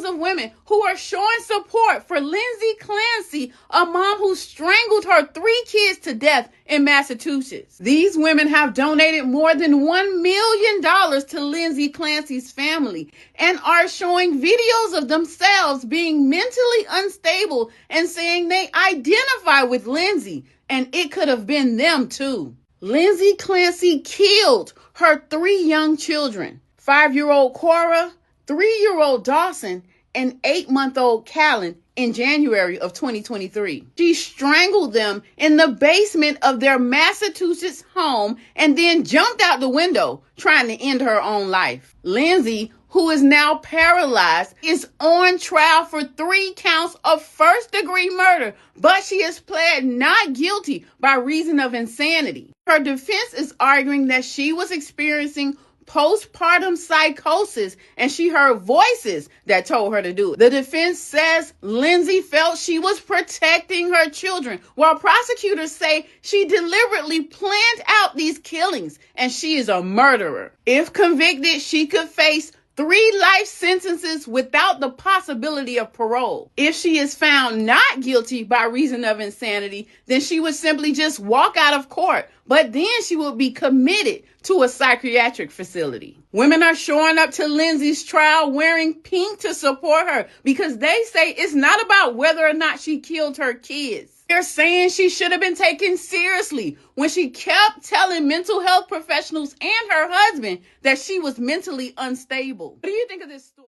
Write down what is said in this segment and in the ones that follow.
thousands of women who are showing support for Lindsay Clancy, a mom who strangled her 3 kids to death in Massachusetts. These women have donated more than $1 million to Lindsay Clancy's family and are showing videos of themselves being mentally unstable and saying they identify with Lindsay, and it could have been them too. Lindsay Clancy killed her 3 young children, 5-year-old Cora, 3-year-old Dawson, and 8-month-old Callan, in January of 2023. She strangled them in the basement of their Massachusetts home and then jumped out the window trying to end her own life. Lindsay, who is now paralyzed, is on trial for 3 counts of first-degree murder, but she is pled not guilty by reason of insanity. Her defense is arguing that she was experiencing postpartum psychosis and she heard voices that told her to do it. The defense says Lindsay felt she was protecting her children, while prosecutors say she deliberately planned out these killings and she is a murderer. If convicted, she could face 3 life sentences without the possibility of parole. If she is found not guilty by reason of insanity, then she would simply just walk out of court, but then she would be committed to a psychiatric facility. Women are showing up to Lindsay's trial wearing pink to support her because they say it's not about whether or not she killed her kids. They're saying she should have been taken seriously when she kept telling mental health professionals and her husband that she was mentally unstable. What do you think of this story?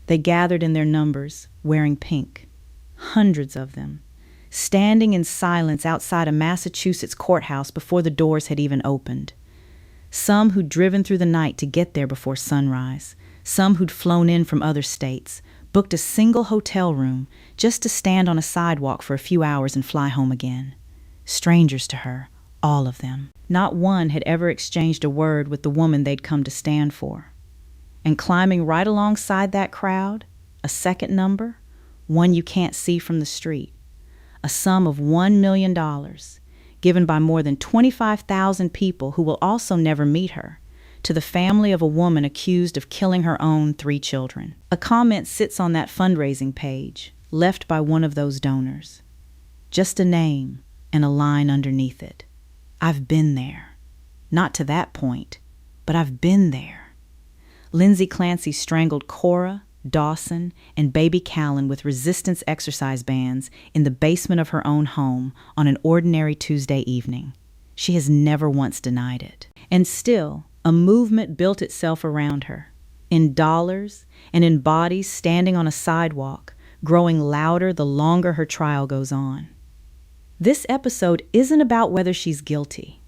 They gathered in their numbers, wearing pink, hundreds of them, standing in silence outside a Massachusetts courthouse before the doors had even opened. Some who'd driven through the night to get there before sunrise, some who'd flown in from other states, booked a single hotel room just to stand on a sidewalk for a few hours and fly home again. Strangers to her, all of them. Not one had ever exchanged a word with the woman they'd come to stand for. And climbing right alongside that crowd, a second number, one you can't see from the street, a sum of $1 million, given by more than 25,000 people who will also never meet her, to the family of a woman accused of killing her own 3 children. A comment sits on that fundraising page, left by one of those donors. Just a name and a line underneath it. I've been there. Not to that point, but I've been there. Lindsay Clancy strangled Cora, Dawson, and baby Callan with resistance exercise bands in the basement of her own home on an ordinary Tuesday evening. She has never once denied it. And still, a movement built itself around her, in dollars and in bodies standing on a sidewalk, growing louder the longer her trial goes on. This episode isn't about whether she's guilty.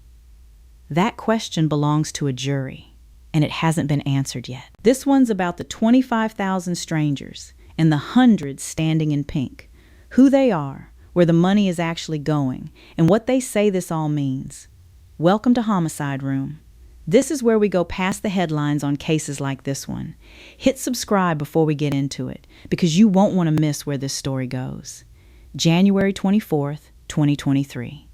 That question belongs to a jury, and it hasn't been answered yet. This one's about the 25,000 strangers and the hundreds standing in pink, who they are, where the money is actually going, and what they say this all means. Welcome to Homicide Room. This is where we go past the headlines on cases like this one. Hit subscribe before we get into it, because you won't want to miss where this story goes. January 24th, 2023.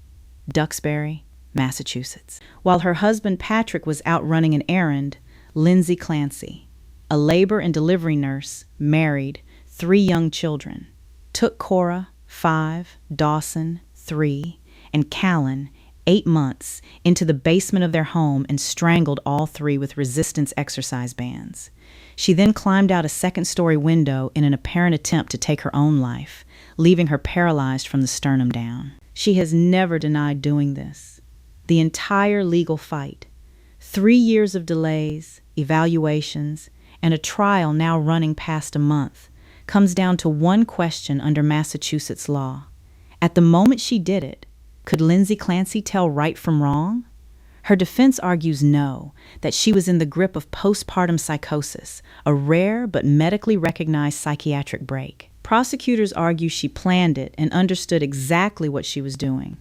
Duxbury, Massachusetts. While her husband Patrick was out running an errand, Lindsay Clancy, a labor and delivery nurse, married, 3 young children, took Cora, 5, Dawson, 3, and Callan, 8 months, into the basement of their home and strangled all 3 with resistance exercise bands. She then climbed out a second-story window in an apparent attempt to take her own life, leaving her paralyzed from the sternum down. She has never denied doing this. The entire legal fight, 3 years of delays, evaluations, and a trial now running past a month, comes down to one question under Massachusetts law. At the moment she did it, could Lindsay Clancy tell right from wrong? Her defense argues no, that she was in the grip of postpartum psychosis, a rare but medically recognized psychiatric break. Prosecutors argue she planned it and understood exactly what she was doing.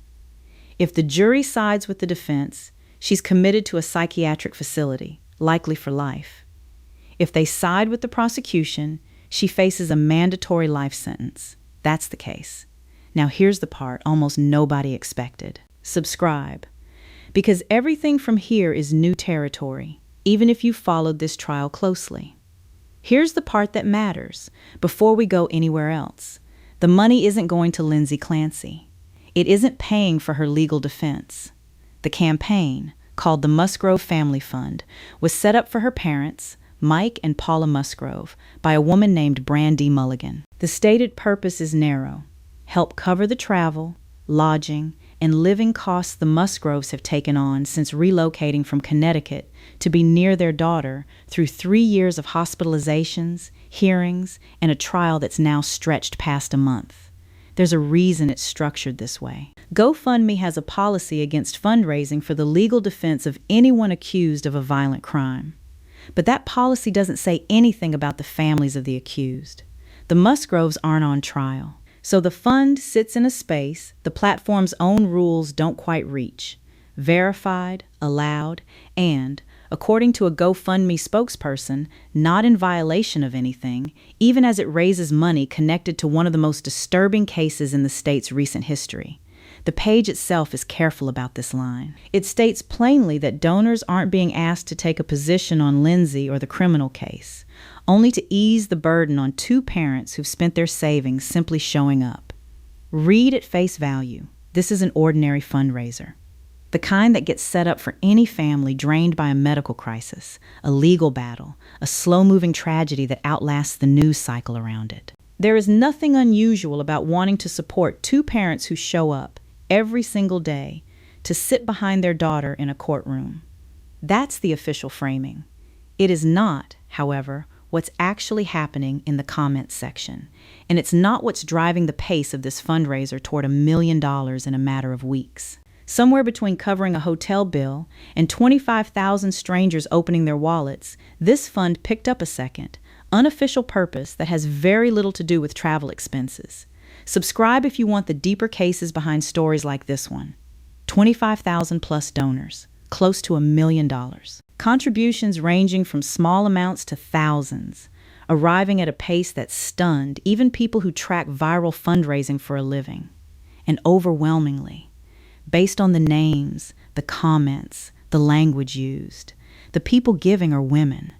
If the jury sides with the defense, she's committed to a psychiatric facility, likely for life. If they side with the prosecution, she faces a mandatory life sentence. That's the case. Now here's the part almost nobody expected. Subscribe. Because everything from here is new territory, even if you followed this trial closely. Here's the part that matters before we go anywhere else. The money isn't going to Lindsay Clancy. It isn't paying for her legal defense. The campaign, called the Musgrove Family Fund, was set up for her parents, Mike and Paula Musgrove, by a woman named Brandy Mulligan. The stated purpose is narrow: help cover the travel, lodging, and living costs the Musgroves have taken on since relocating from Connecticut to be near their daughter through 3 years of hospitalizations, hearings, and a trial that's now stretched past a month. There's a reason it's structured this way. GoFundMe has a policy against fundraising for the legal defense of anyone accused of a violent crime. But that policy doesn't say anything about the families of the accused. The Musgroves aren't on trial. So the fund sits in a space the platform's own rules don't quite reach. Verified, allowed, and, according to a GoFundMe spokesperson, not in violation of anything, even as it raises money connected to one of the most disturbing cases in the state's recent history. The page itself is careful about this line. It states plainly that donors aren't being asked to take a position on Lindsay or the criminal case, only to ease the burden on 2 parents who've spent their savings simply showing up. Read at face value. This is an ordinary fundraiser. The kind that gets set up for any family drained by a medical crisis, a legal battle, a slow-moving tragedy that outlasts the news cycle around it. There is nothing unusual about wanting to support 2 parents who show up every single day to sit behind their daughter in a courtroom. That's the official framing. It is not, however, what's actually happening in the comments section, and it's not what's driving the pace of this fundraiser toward $1 million in a matter of weeks. Somewhere between covering a hotel bill and 25,000 strangers opening their wallets, this fund picked up a second, unofficial purpose that has very little to do with travel expenses. Subscribe if you want the deeper cases behind stories like this one. 25,000 plus donors, close to $1 million. Contributions ranging from small amounts to thousands, arriving at a pace that stunned even people who track viral fundraising for a living. And overwhelmingly, based on the names, the comments, the language used, the people giving are women.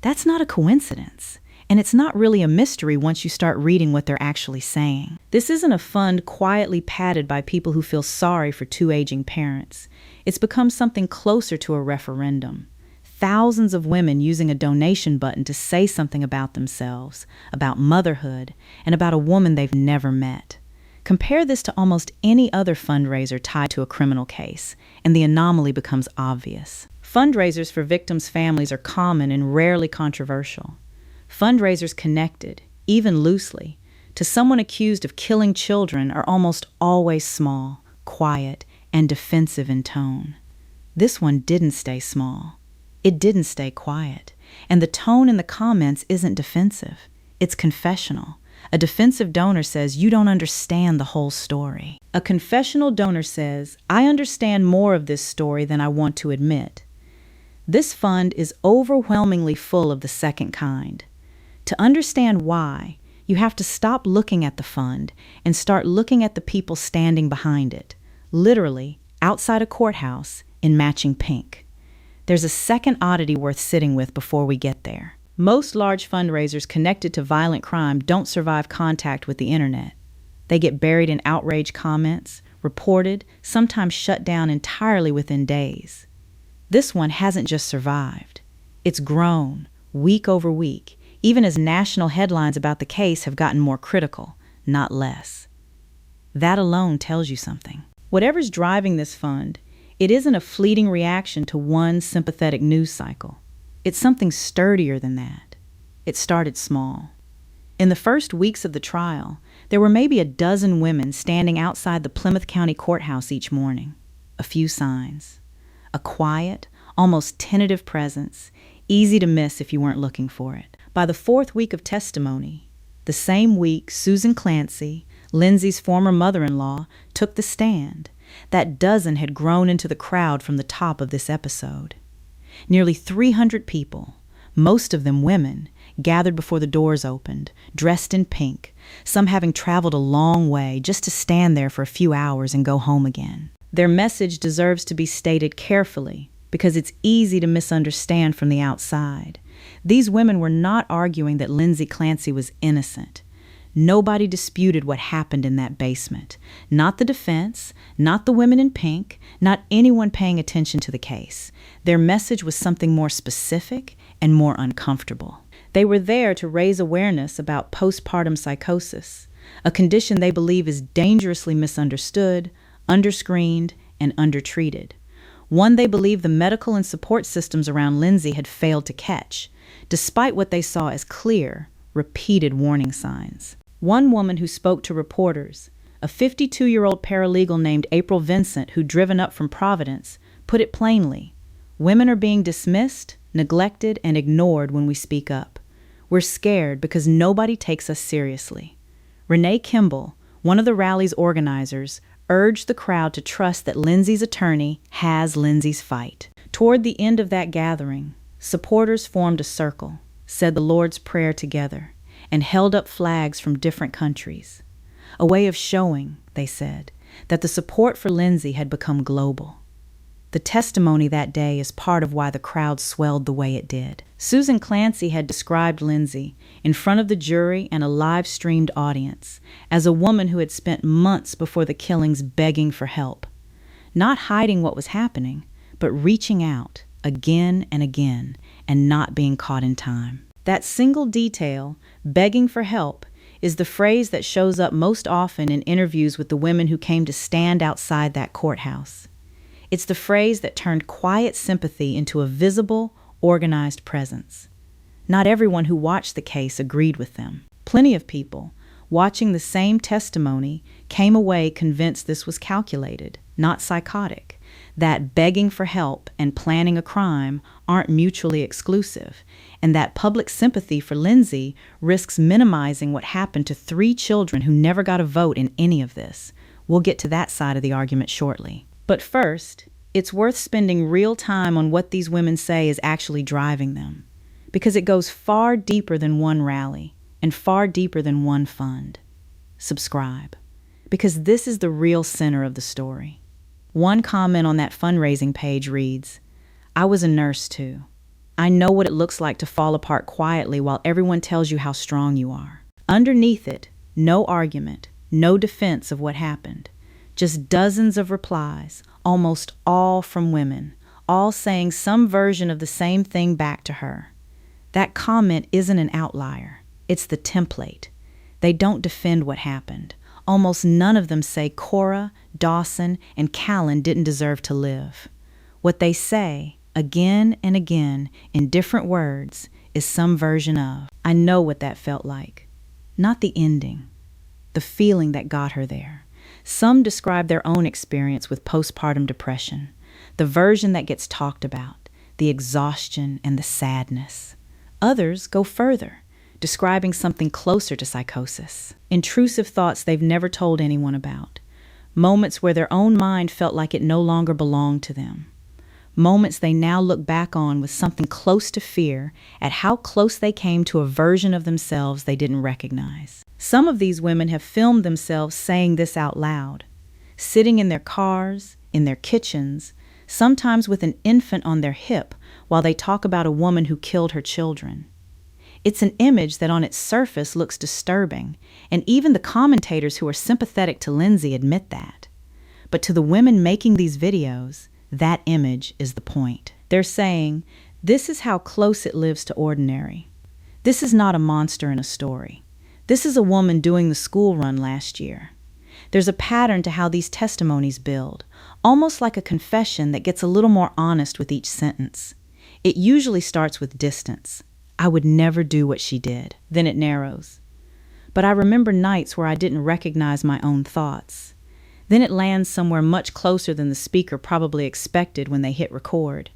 That's not a coincidence. And it's not really a mystery once you start reading what they're actually saying. This isn't a fund quietly padded by people who feel sorry for 2 aging parents. It's become something closer to a referendum. Thousands of women using a donation button to say something about themselves, about motherhood, and about a woman they've never met. Compare this to almost any other fundraiser tied to a criminal case, and the anomaly becomes obvious. Fundraisers for victims' families are common and rarely controversial. Fundraisers connected, even loosely, to someone accused of killing children are almost always small, quiet, and defensive in tone. This one didn't stay small. It didn't stay quiet. And the tone in the comments isn't defensive. It's confessional. A defensive donor says, "You don't understand the whole story." A confessional donor says, "I understand more of this story than I want to admit." This fund is overwhelmingly full of the second kind. To understand why, you have to stop looking at the fund and start looking at the people standing behind it, literally outside a courthouse in matching pink. There's a second oddity worth sitting with before we get there. Most large fundraisers connected to violent crime don't survive contact with the internet. They get buried in outrage comments, reported, sometimes shut down entirely within days. This one hasn't just survived. It's grown, week over week, even as national headlines about the case have gotten more critical, not less. That alone tells you something. Whatever's driving this fund, it isn't a fleeting reaction to one sympathetic news cycle. It's something sturdier than that. It started small. In the first weeks of the trial, there were maybe a dozen women standing outside the Plymouth County Courthouse each morning. A few signs. A quiet, almost tentative presence, easy to miss if you weren't looking for it. By the 4th week of testimony, the same week Susan Clancy, Lindsay's former mother-in-law, took the stand, that dozen had grown into the crowd from the top of this episode. Nearly 300 people, most of them women, gathered before the doors opened, dressed in pink, some having traveled a long way just to stand there for a few hours and go home again. Their message deserves to be stated carefully because it's easy to misunderstand from the outside. These women were not arguing that Lindsay Clancy was innocent. Nobody disputed what happened in that basement. Not the defense, not the women in pink, not anyone paying attention to the case. Their message was something more specific and more uncomfortable. They were there to raise awareness about postpartum psychosis, a condition they believe is dangerously misunderstood, underscreened, and undertreated. One they believe the medical and support systems around Lindsay had failed to catch, despite what they saw as clear, repeated warning signs. One woman who spoke to reporters, a 52-year-old paralegal named April Vincent who'd driven up from Providence, put it plainly: women are being dismissed, neglected, and ignored when we speak up. We're scared because nobody takes us seriously. Renee Kimball, one of the rally's organizers, urged the crowd to trust that Lindsay's attorney has Lindsay's fight. Toward the end of that gathering, supporters formed a circle, said the Lord's Prayer together, and held up flags from different countries. A way of showing, they said, that the support for Lindsay had become global. The testimony that day is part of why the crowd swelled the way it did. Susan Clancy had described Lindsay, in front of the jury and a live-streamed audience, as a woman who had spent months before the killings begging for help. Not hiding what was happening, but reaching out, again and again, and not being caught in time. That single detail, begging for help, is the phrase that shows up most often in interviews with the women who came to stand outside that courthouse. It's the phrase that turned quiet sympathy into a visible, organized presence. Not everyone who watched the case agreed with them. Plenty of people, watching the same testimony, came away convinced this was calculated, not psychotic, that begging for help and planning a crime aren't mutually exclusive, and that public sympathy for Lindsay risks minimizing what happened to 3 children who never got a vote in any of this. We'll get to that side of the argument shortly. But first, it's worth spending real time on what these women say is actually driving them, because it goes far deeper than one rally and far deeper than one fund. Subscribe, because this is the real center of the story. One comment on that fundraising page reads, "I was a nurse too. I know what it looks like to fall apart quietly while everyone tells you how strong you are." Underneath it, no argument, no defense of what happened. Just dozens of replies, almost all from women, all saying some version of the same thing back to her. That comment isn't an outlier. It's the template. They don't defend what happened. Almost none of them say Cora, Dawson, and Callan didn't deserve to live. What they say, again and again, in different words, is some version of, "I know what that felt like." Not the ending, the feeling that got her there. Some describe their own experience with postpartum depression, the version that gets talked about, the exhaustion and the sadness. Others go further, describing something closer to psychosis, intrusive thoughts they've never told anyone about, moments where their own mind felt like it no longer belonged to them, moments they now look back on with something close to fear at how close they came to a version of themselves they didn't recognize. Some of these women have filmed themselves saying this out loud, sitting in their cars, in their kitchens, sometimes with an infant on their hip while they talk about a woman who killed her children. It's an image that on its surface looks disturbing, and even the commentators who are sympathetic to Lindsay admit that. But to the women making these videos, that image is the point. They're saying, this is how close it lives to ordinary. This is not a monster in a story. This is a woman doing the school run last year. There's a pattern to how these testimonies build, almost like a confession that gets a little more honest with each sentence. It usually starts with distance. I would never do what she did. Then it narrows. But I remember nights where I didn't recognize my own thoughts. Then it lands somewhere much closer than the speaker probably expected when they hit record.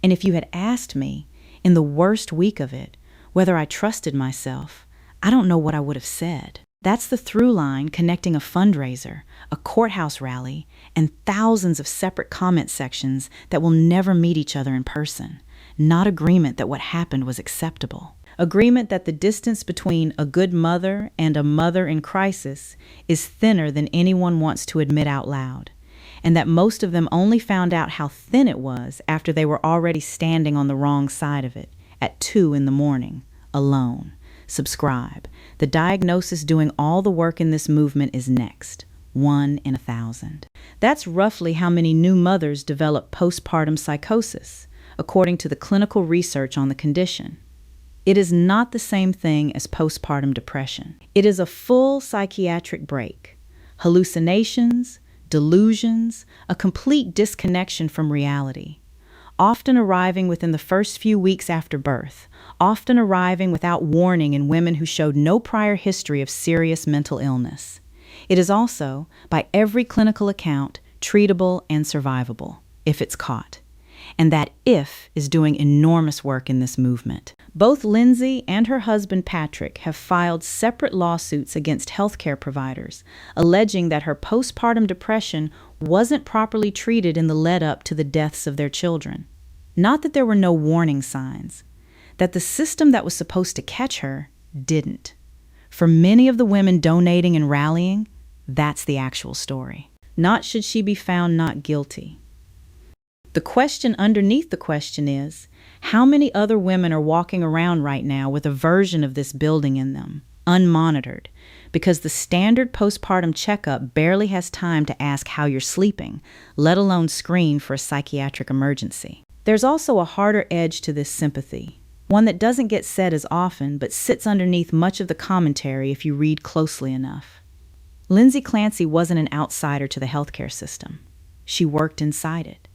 And if you had asked me, in the worst week of it, whether I trusted myself, I don't know what I would have said. That's the through line connecting a fundraiser, a courthouse rally, and thousands of separate comment sections that will never meet each other in person. Not agreement that what happened was acceptable. Agreement that the distance between a good mother and a mother in crisis is thinner than anyone wants to admit out loud, and that most of them only found out how thin it was after they were already standing on the wrong side of it, at 2 in the morning, alone. Subscribe. The diagnosis doing all the work in this movement is next. 1 in 1,000. That's roughly how many new mothers develop postpartum psychosis, according to the clinical research on the condition. It is not the same thing as postpartum depression. It is a full psychiatric break. Hallucinations, delusions, a complete disconnection from reality. Often arriving within the first few weeks after birth, often arriving without warning in women who showed no prior history of serious mental illness. It is also, by every clinical account, treatable and survivable, if it's caught. And that "if" is doing enormous work in this movement. Both Lindsay and her husband Patrick have filed separate lawsuits against healthcare providers, alleging that her postpartum depression wasn't properly treated in the lead-up to the deaths of their children. Not that there were no warning signs, that the system that was supposed to catch her didn't. For many of the women donating and rallying, that's the actual story. Not should she be found not guilty. The question underneath the question is, how many other women are walking around right now with a version of this building in them, unmonitored, because the standard postpartum checkup barely has time to ask how you're sleeping, let alone screen for a psychiatric emergency. There's also a harder edge to this sympathy, one that doesn't get said as often but sits underneath much of the commentary if you read closely enough. Lindsay Clancy wasn't an outsider to the healthcare system. She worked inside it.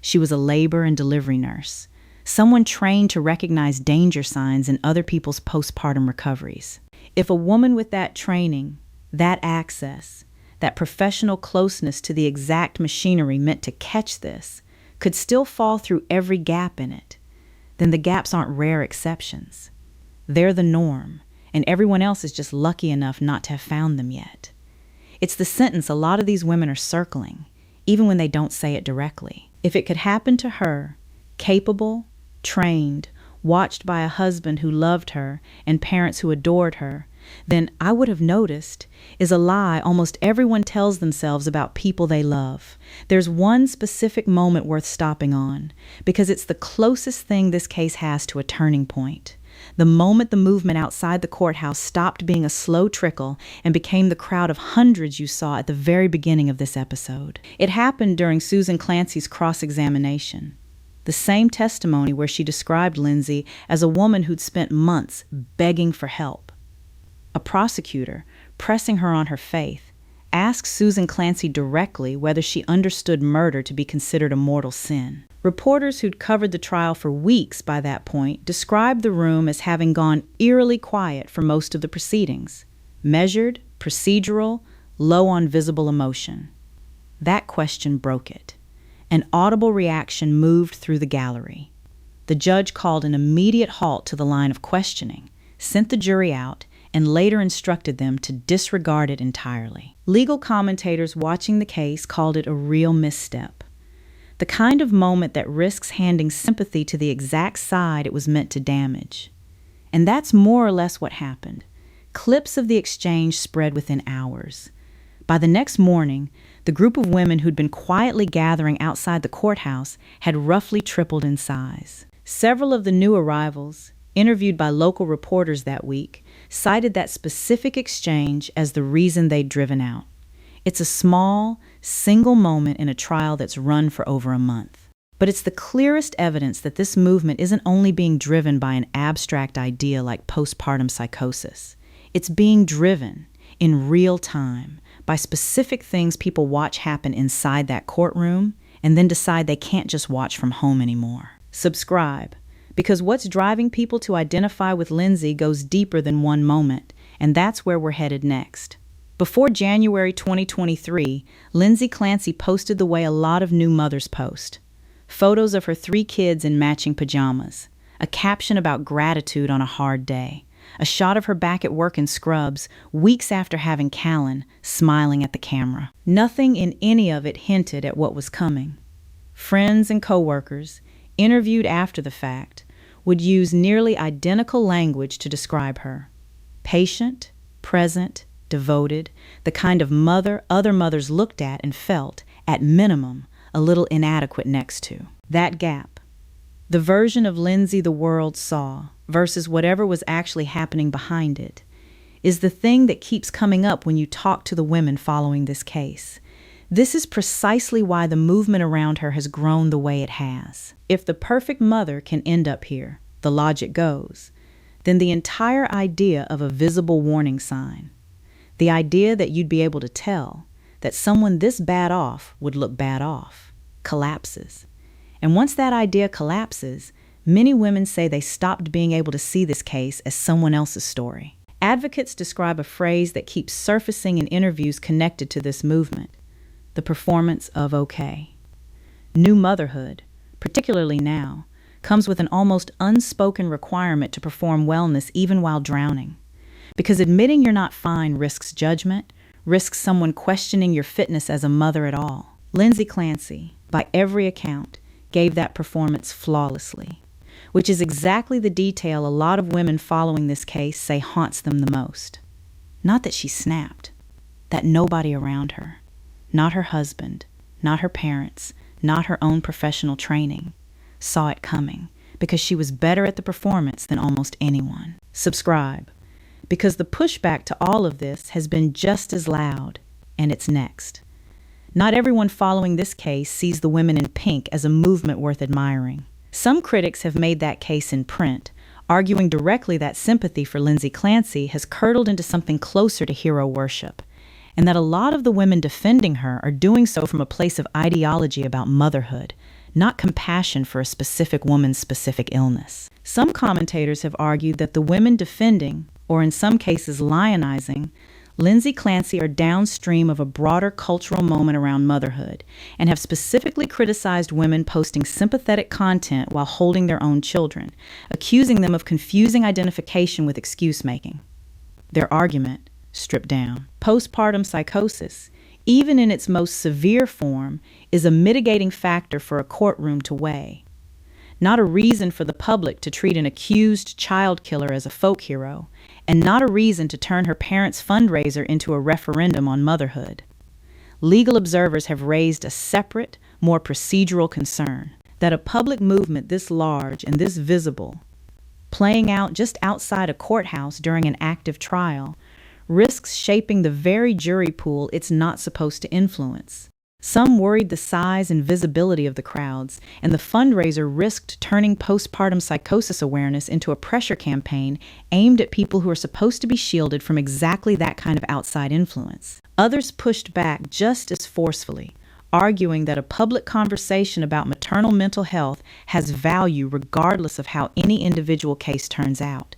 She was a labor and delivery nurse, someone trained to recognize danger signs in other people's postpartum recoveries. If a woman with that training, that access, that professional closeness to the exact machinery meant to catch this, could still fall through every gap in it, then the gaps aren't rare exceptions. They're the norm, and everyone else is just lucky enough not to have found them yet. It's the sentence a lot of these women are circling, even when they don't say it directly. If it could happen to her, capable, trained, watched by a husband who loved her and parents who adored her, then "I would have noticed" is a lie almost everyone tells themselves about people they love. There's one specific moment worth stopping on, because it's the closest thing this case has to a turning point. The moment the movement outside the courthouse stopped being a slow trickle and became the crowd of hundreds you saw at the very beginning of this episode. It happened during Susan Clancy's cross-examination. The same testimony where she described Lindsay as a woman who'd spent months begging for help. A prosecutor, pressing her on her faith, asked Susan Clancy directly whether she understood murder to be considered a mortal sin. Reporters who'd covered the trial for weeks by that point described the room as having gone eerily quiet for most of the proceedings. Measured, procedural, low on visible emotion. That question broke it. An audible reaction moved through the gallery. The judge called an immediate halt to the line of questioning, sent the jury out, and later instructed them to disregard it entirely. Legal commentators watching the case called it a real misstep. The kind of moment that risks handing sympathy to the exact side it was meant to damage. And that's more or less what happened. Clips of the exchange spread within hours. By the next morning, the group of women who'd been quietly gathering outside the courthouse had roughly tripled in size. Several of the new arrivals, interviewed by local reporters that week, cited that specific exchange as the reason they'd driven out. It's a small, single moment in a trial that's run for over a month. But it's the clearest evidence that this movement isn't only being driven by an abstract idea like postpartum psychosis. It's being driven, in real time, by specific things people watch happen inside that courtroom and then decide they can't just watch from home anymore. Subscribe, because what's driving people to identify with Lindsay goes deeper than one moment, and that's where we're headed next. Before January 2023, Lindsay Clancy posted the way a lot of new mothers post. Photos of her 3 kids in matching pajamas, a caption about gratitude on a hard day, a shot of her back at work in scrubs, weeks after having Callan, smiling at the camera. Nothing in any of it hinted at what was coming. Friends and coworkers, interviewed after the fact, would use nearly identical language to describe her. Patient, present, devoted, the kind of mother other mothers looked at and felt, at minimum, a little inadequate next to. That gap, The version of Lindsay the world saw versus whatever was actually happening behind it is the thing that keeps coming up when you talk to the women following this case. This is precisely why the movement around her has grown the way it has. If the perfect mother can end up here, the logic goes, then the entire idea of a visible warning sign, the idea that you'd be able to tell that someone this bad off would look bad off, collapses. And once that idea collapses, many women say they stopped being able to see this case as someone else's story. Advocates describe a phrase that keeps surfacing in interviews connected to this movement: the performance of okay. New motherhood, particularly now, comes with an almost unspoken requirement to perform wellness even while drowning. Because admitting you're not fine risks judgment, risks someone questioning your fitness as a mother at all. Lindsay Clancy, by every account, gave that performance flawlessly, which is exactly the detail a lot of women following this case say haunts them the most. Not that she snapped, that nobody around her, not her husband, not her parents, not her own professional training, saw it coming, because she was better at the performance than almost anyone. Subscribe, because the pushback to all of this has been just as loud, and it's next. Not everyone following this case sees the women in pink as a movement worth admiring. Some critics have made that case in print, arguing directly that sympathy for Lindsay Clancy has curdled into something closer to hero worship, and that a lot of the women defending her are doing so from a place of ideology about motherhood, not compassion for a specific woman's specific illness. Some commentators have argued that the women defending, or in some cases lionizing, Lindsay Clancy are downstream of a broader cultural moment around motherhood and have specifically criticized women posting sympathetic content while holding their own children, accusing them of confusing identification with excuse-making. Their argument, stripped down: postpartum psychosis, even in its most severe form, is a mitigating factor for a courtroom to weigh, not a reason for the public to treat an accused child killer as a folk hero, and not a reason to turn her parents' fundraiser into a referendum on motherhood. Legal observers have raised a separate, more procedural concern that a public movement this large and this visible, playing out just outside a courthouse during an active trial, risks shaping the very jury pool it's not supposed to influence. Some worried the size and visibility of the crowds, and the fundraiser risked turning postpartum psychosis awareness into a pressure campaign aimed at people who are supposed to be shielded from exactly that kind of outside influence. Others pushed back just as forcefully, arguing that a public conversation about maternal mental health has value regardless of how any individual case turns out,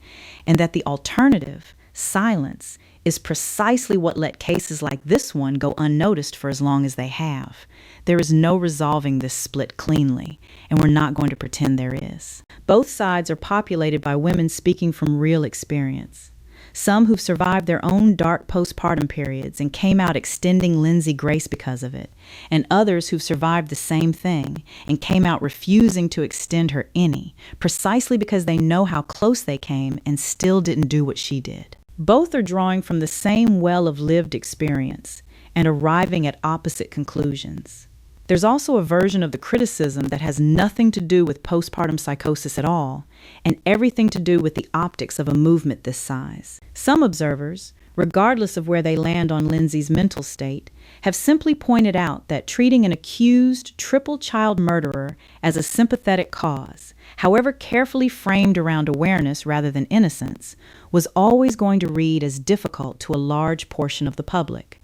and that the alternative, silence, is precisely what let cases like this one go unnoticed for as long as they have. There is no resolving this split cleanly, and we're not going to pretend there is. Both sides are populated by women speaking from real experience. Some who've survived their own dark postpartum periods and came out extending Lindsay grace because of it, and others who've survived the same thing and came out refusing to extend her any, precisely because they know how close they came and still didn't do what she did. Both are drawing from the same well of lived experience and arriving at opposite conclusions. There's also a version of the criticism that has nothing to do with postpartum psychosis at all, and everything to do with the optics of a movement this size. Some observers, regardless of where they land on Lindsay's mental state, have simply pointed out that treating an accused triple child murderer as a sympathetic cause, however carefully framed around awareness rather than innocence, was always going to read as difficult to a large portion of the public.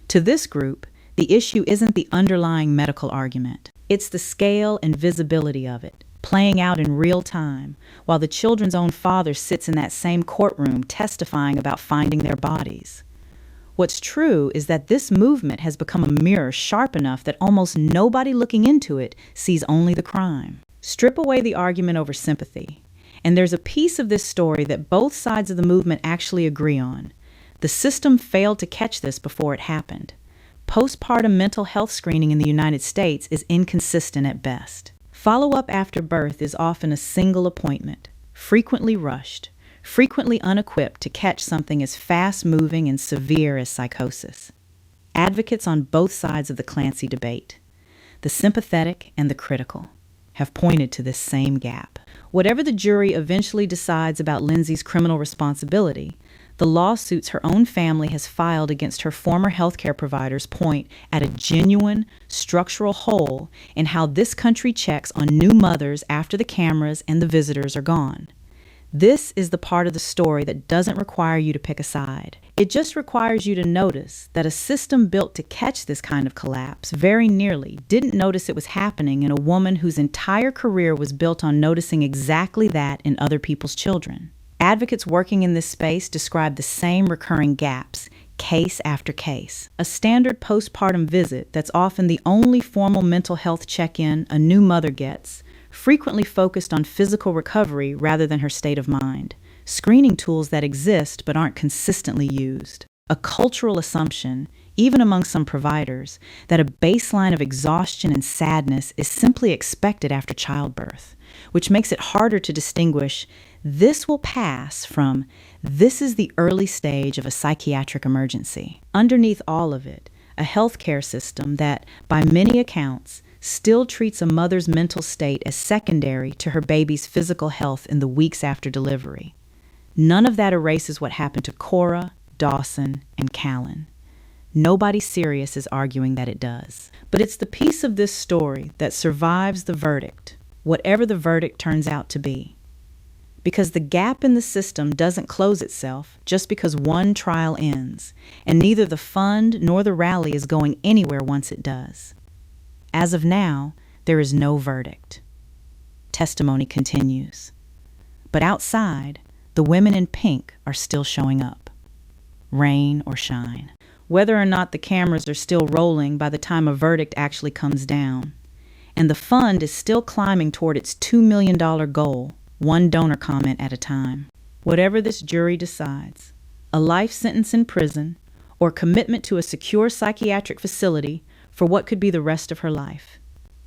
To this group, the issue isn't the underlying medical argument. It's the scale and visibility of it, playing out in real time, while the children's own father sits in that same courtroom testifying about finding their bodies. What's true is that this movement has become a mirror sharp enough that almost nobody looking into it sees only the crime. Strip away the argument over sympathy, and there's a piece of this story that both sides of the movement actually agree on. The system failed to catch this before it happened. Postpartum mental health screening in the United States is inconsistent at best. Follow-up after birth is often a single appointment, frequently rushed, frequently unequipped to catch something as fast-moving and severe as psychosis. Advocates on both sides of the Clancy debate, the sympathetic and the critical, have pointed to this same gap. Whatever the jury eventually decides about Lindsay's criminal responsibility, the lawsuits her own family has filed against her former healthcare providers point at a genuine structural hole in how this country checks on new mothers after the cameras and the visitors are gone. This is the part of the story that doesn't require you to pick a side. It just requires you to notice that a system built to catch this kind of collapse very nearly didn't notice it was happening in a woman whose entire career was built on noticing exactly that in other people's children. Advocates working in this space describe the same recurring gaps, case after case. A standard postpartum visit that's often the only formal mental health check-in a new mother gets, frequently focused on physical recovery rather than her state of mind. Screening tools that exist but aren't consistently used. A cultural assumption, even among some providers, that a baseline of exhaustion and sadness is simply expected after childbirth, which makes it harder to distinguish this will pass from this is the early stage of a psychiatric emergency. Underneath all of it, a healthcare system that, by many accounts, still treats a mother's mental state as secondary to her baby's physical health in the weeks after delivery. None of that erases what happened to Cora, Dawson, and Callan. Nobody serious is arguing that it does. But it's the piece of this story that survives the verdict, whatever the verdict turns out to be. Because the gap in the system doesn't close itself just because one trial ends, and neither the fund nor the rally is going anywhere once it does. As of now, there is no verdict. Testimony continues. But outside, the women in pink are still showing up. Rain or shine. Whether or not the cameras are still rolling by the time a verdict actually comes down. And the fund is still climbing toward its $2 million goal, one donor comment at a time. Whatever this jury decides, a life sentence in prison or commitment to a secure psychiatric facility for what could be the rest of her life,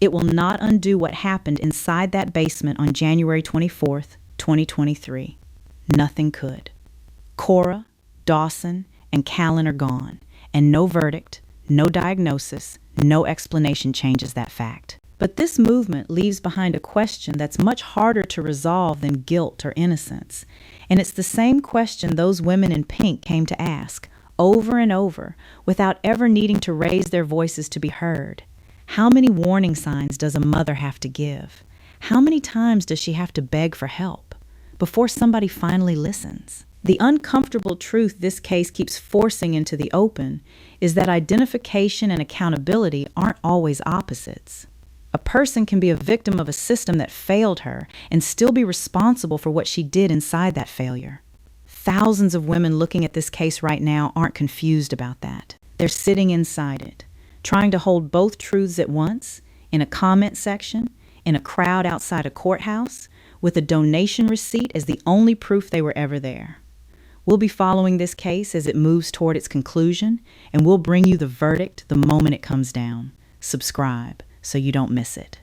it will not undo what happened inside that basement on January 24th, 2023. Nothing could. Cora, Dawson, and Callan are gone, and no verdict, no diagnosis, no explanation changes that fact. But this movement leaves behind a question that's much harder to resolve than guilt or innocence. And it's the same question those women in pink came to ask, over and over, without ever needing to raise their voices to be heard. How many warning signs does a mother have to give? How many times does she have to beg for help before somebody finally listens? The uncomfortable truth this case keeps forcing into the open is that identification and accountability aren't always opposites. A person can be a victim of a system that failed her and still be responsible for what she did inside that failure. Thousands of women looking at this case right now aren't confused about that. They're sitting inside it, trying to hold both truths at once, in a comment section, in a crowd outside a courthouse, with a donation receipt as the only proof they were ever there. We'll be following this case as it moves toward its conclusion, and we'll bring you the verdict the moment it comes down. Subscribe so you don't miss it.